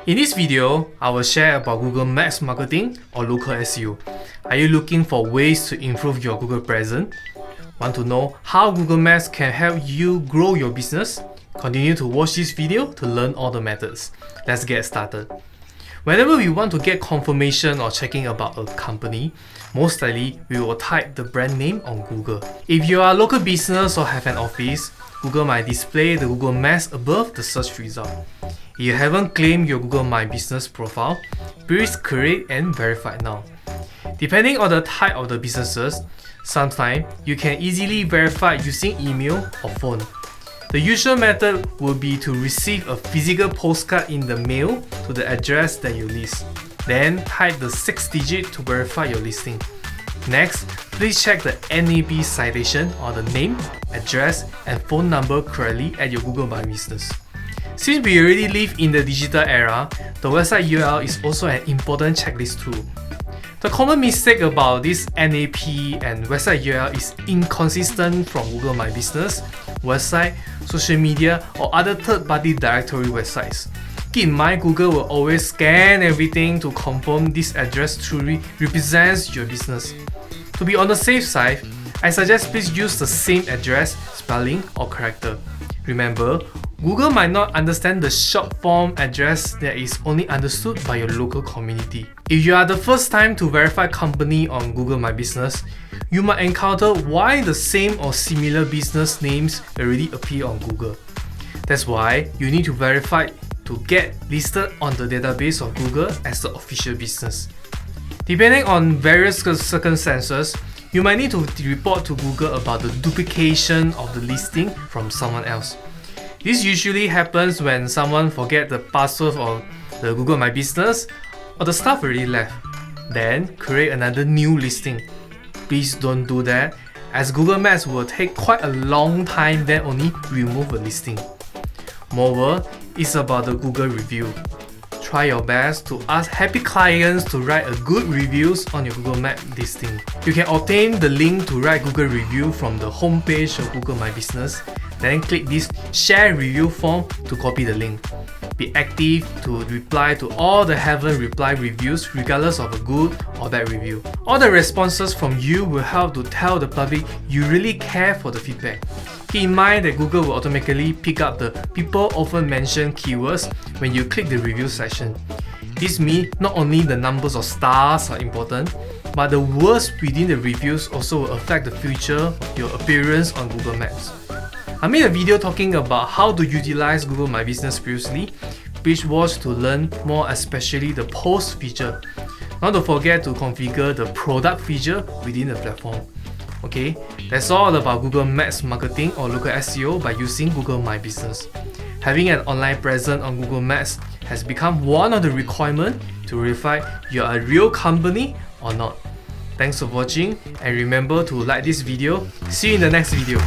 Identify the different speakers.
Speaker 1: In this video, I will share about Google Maps marketing or local SEO. Are you looking for ways to improve your Google presence? Want to know how Google Maps can help you grow your business? Continue to watch this video to learn all the methods. Let's get started. Whenever we want to get confirmation or checking about a company, most likely we will type the brand name on Google. If you are a local business or have an office, Google might display the Google Maps above the search result. If you haven't claimed your Google My Business profile, please create and verify now. Depending on the type of the businesses, sometimes you can easily verify using email or phone. The usual method will be to receive a physical postcard in the mail to the address that you list. Then type the 6-digit to verify your listing. Next, please check the NAB citation or the name, address, and phone number correctly at your Google My Business. Since we already live in the digital era, the website URL is also an important checklist tool. The common mistake about this NAP and website URL is inconsistent from Google My Business, website, social media, or other third-party directory websites. Keep in mind, Google will always scan everything to confirm this address truly represents your business. To be on the safe side, I suggest please use the same address, spelling, or character. Remember, Google might not understand the short form address that is only understood by your local community. If you are the first time to verify company on Google My Business, you might encounter why the same or similar business names already appear on Google. That's why you need to verify to get listed on the database of Google as the official business. Depending on various circumstances, you might need to report to Google about the duplication of the listing from someone else. This usually happens when someone forgets the password of the Google My Business or the staff already left. Then create another new listing. Please don't do that, as Google Maps will take quite a long time then only remove a listing. Moreover, it's about the Google review. Try your best to ask happy clients to write a good reviews on your Google Map listing. You can obtain the link to write Google review from the homepage of Google My Business. Then click this share review form to copy the link. Be active to reply to all the haven't replied reviews regardless of a good or bad review. All the responses from you will help to tell the public you really care for the feedback. Keep in mind that Google will automatically pick up the people often mentioned keywords when you click the review section. This means not only the numbers of stars are important, but the words within the reviews also will affect the future of your appearance on Google Maps. I made a video talking about how to utilize Google My Business previously. Please watch to learn more, especially the post feature. Not to forget to configure the product feature within the platform. Okay, that's all about Google Maps marketing or local SEO by using Google My Business. Having an online presence on Google Maps has become one of the requirements to verify you're a real company or not. Thanks for watching, and remember to like this video. See you in the next video.